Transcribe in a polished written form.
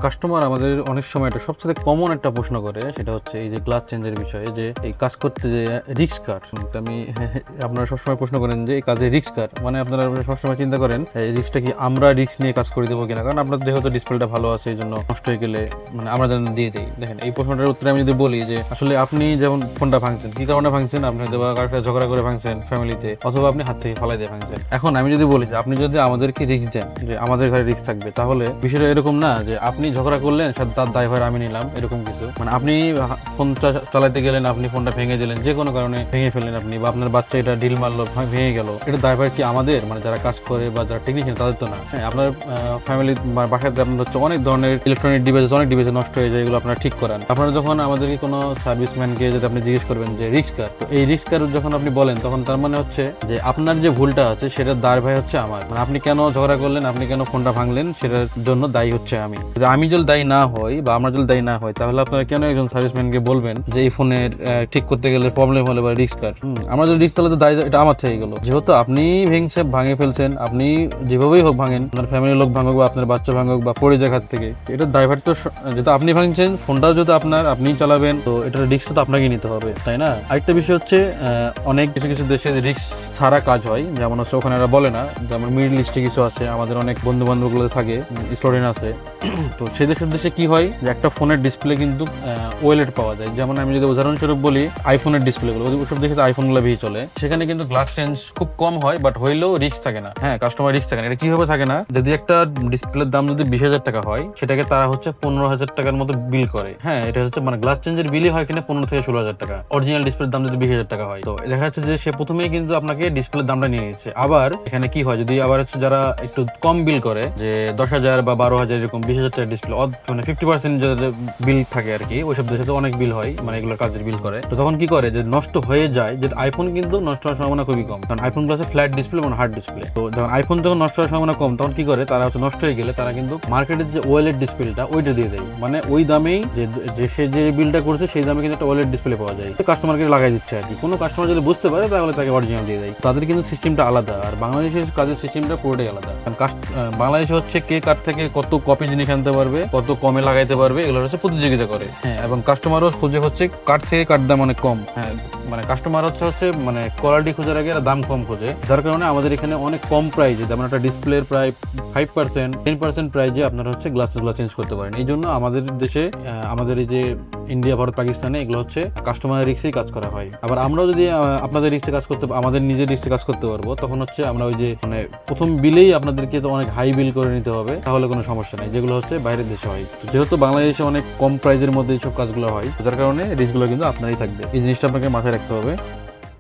Customer আমাদের অনেক সময় এটা সবচেয়ে কমন একটা প্রশ্ন করে, সেটা হচ্ছে এই যে গ্লাস চেঞ্জের বিষয়ে, যে এই কাজ করতে যে রিস্ক কার। তো আমি আপনারা সবসময় প্রশ্ন করেন যে এই কাজে রিস্ক কার, মানে আপনারা সবসময় চিন্তা করেন এই রিস্কটা কি আমরা রিস্ক নিয়ে কাজ করে দেবো কিনা, কারণ আপনার যেহেতু ডিসপ্লেটা ভালো আছে এই জন্য নষ্ট হয়ে গেলে মানে আমরা যেন দিয়ে দিই। দেখেন এই প্রশ্নটার উত্তরে আমি যদি বলি যে আসলে আপনি যেমন ফোনটা ভাঙছেন, কি কারণে ভাঙছেন, আপনি হয়তো বা কারোর সাথে ঝগড়া করে ভাঙছেন ফ্যামিলিতে, অথবা আপনি হাত থেকে ফালাই দিয়ে ভাঙছেন। এখন আমি যদি বলি যে আপনি যদি আমাদেরকে রিস্ক দেন যে আমাদের ঘরে রিস্ক থাকবে, তাহলে বিষয়টা এরকম না যে আপনি ঝগড়া করলেন তার দায়ভার আমি নিলাম, এরকম কিছু। মানে আপনি ফোনটা চালাতে গেলেন, আপনি ফোনটা ভেঙে দিলেন, যে কোনো কারণে ভেঙে ফেললেন আপনি, বা আপনার বাচ্চা এটা ঢিল মারলো ভেঙে গেল, এটা দায়ভার কি আমাদের, মানে যারা কাজ করে বা যারা টেকনিশিয়ান তাদের তো না। হ্যাঁ, আপনার ফ্যামিলি বাসাতে আপনার হচ্ছে অনেক ধরনের ইলেকট্রনিক ডিভাইস নষ্ট হয়ে যায়, এগুলো আপনারা ঠিক করান। আপনারা যখন আমাদেরকে কোনো সার্ভিসম্যানকে যদি আপনি জিজ্ঞেস করবেন যে রিস্ক কার, তো এই রিস্ক কার যখন আপনি বলেন, তখন তার মানে হচ্ছে যে আপনার যে ভুলটা আছে সেটার দায়ভার হচ্ছে আমার। মানে আপনি কেন ঝগড়া করলেন, আপনি কেন ফোনটা ভাঙলেন, সেটার জন্য দায়ী হচ্ছে আমি। যদি আমি যদি দায়ী না হই বা আমরা যদি দায়ী না হই, তাহলে আপনারা কেন একজন সার্ভিসম্যানকে বলবেন যে এই ফোনের ঠিক করতে গেলে প্রবলেম হলে বা রিস্ক কার। আমরা যদি রিস্ক, তাহলে তো দায়ী এটা আমার থেকে গেল। যেহেতু আপনি ভাঙে ফেলছেন, আপনি যেভাবেই হোক ভাঙেন, আপনার ফ্যামিলির লোক ভাঙুক বা আপনার বাচ্চা ভাঙুক বা পড়ে যায় হাত থেকে, এটার দায়ভার তো যেহেতু আপনি ভাঙছেন, ফোনটাও যদি আপনার, আপনিই চালাবেন, তো এটার রিস্কটা তো আপনাকে নিতে হবে, তাই না? আরেকটা বিষয় হচ্ছে অনেক কিছু কিছু দেশে রিস্ক ছাড়া কাজ হয়, যেমন হচ্ছে ওখানে এরা বলে না, যেমন মিডল ইস্টে কিছু আছে, আমাদের অনেক বন্ধু বান্ধবগুলো থাকে, স্টুডেন্ট আছে, তো সেই দেশে কি হয় যে একটা ফোনের ডিসপ্লে কিন্তু ওয়েলেট পাওয়া যায়। যেমন আমি যদি উদাহরণস্বরূপ বলি, আইফোনের ডিসপ্লেগুলো, ওসব দেখে আইফোনগুলো বেশি চলে, সেখানে কিন্তু গ্লাস চেঞ্জ খুব কম হয়, বাট হইলেও রিস্ক থাকে না। হ্যাঁ, কাস্টমার রিস্ক থাকে না। এটা কিভাবে থাকে না, যদি একটা ডিসপ্লের দাম যদি 20,000 টাকা হয়, সেটাকে তারা হচ্ছে 15,000 টাকার মতো বিল করে। হ্যাঁ, এটা হচ্ছে মানে গ্লাস চেঞ্জের বিলই হয় কিনা 15 থেকে 16,000 টাকা। অরিজিনাল ডিসপ্লের দাম যদি 20,000 টাকা হয়, তো দেখা যাচ্ছে যে সে প্রথমেই কিন্তু আপনাকে ডিসপ্লের দামটা নিয়ে নিচ্ছে। আবার এখানে কি হয়, যদি আবার হচ্ছে যারা একটু কম বিল করে, যে 10,000 বা 12,000 এরকম 20,000 টাকা ডিসপ্লে, মানে 50% যাদের বিল থাকে আর কি, ওইসব দেশে তো অনেক বিল হয়, মানে এগুলোর কাজের বিল করে, তো তখন কি করে যে নষ্ট হয়ে যায়। যে আইফোন কিন্তু নষ্ট হওয়ার সম্ভাবনা খুবই কম, কারণ আইফোন প্লাসে ফ্ল্যাট ডিসপ্লে এবং হার্ড ডিসপ্লে। তো যখন আইফোন যখন নষ্ট হওয়ার সম্ভাবনা কম, তখন কি করে তারা হচ্ছে নষ্ট হয়ে গেলে তারা কিন্তু মার্কেটের যে ওয়েলেট ডিসপ্লেটা ওইটা দিয়ে দেয়, মানে ওই দামেই যে সে যে বিলটা করছে সেই দামে কিন্তু একটা ওয়েলেট ডিসপ্লে পাওয়া যায়, কাস্টমারকে লাগাই দিচ্ছে আর কি। কোনো কাস্টমার যদি বুঝতে পারে তাহলে তাকে অরিজিনাল দিয়ে দেয়। তাদের কিন্তু সিস্টেমটা আলাদা, আর বাংলাদেশের কাজের সিস্টেমটা পুরোটাই আলাদা। কারণ বাংলাদেশে হচ্ছে কে কার থেকে কত কপি জিনিস আনতে পারবে, কত কমে লাগাইতে পারবে, এগুলো হচ্ছে প্রতিযোগিতা করে। হ্যাঁ, এবং কাস্টমারও খুঁজে হচ্ছে কার থেকে কার দাম অনেক কম। হ্যাঁ, মানে কাস্টমার হচ্ছে মানে কোয়ালিটি খোঁজার আগে দাম কম খোঁজে, যার কারণে আমাদের এখানে অনেক কম প্রাইসে, যেমন একটা ডিসপ্লের প্রায় 5% 10% প্রাইসে আপনারা হচ্ছে গ্লাসগুলো চেঞ্জ করতে পারেন। এই জন্য আমাদের দেশে, আমাদের এই যে ইন্ডিয়া, ভারত, পাকিস্তানে এগুলো হচ্ছে কাস্টমার রিস্কেই কাজ করা হয়। আবার আমরাও যদি আপনাদের রিস্কে কাজ করতে, আমাদের নিজের রিস্কে কাজ করতে পারবো, তখন হচ্ছে আমরা ওই যে মানে প্রথম বিলেই আপনাদেরকে তো অনেক হাই বিল করে নিতে হবে, তাহলে কোনো সমস্যা নেই, যেগুলো হচ্ছে বাইরের দেশে হয়। যেহেতু বাংলাদেশে অনেক কম প্রাইসের মধ্যে এইসব কাজগুলো হয়, যার কারণে রিস্কগুলো কিন্তু আপনারই থাকবে। এই জিনিসটা আপনাকে মাথায় রাখতে হবে।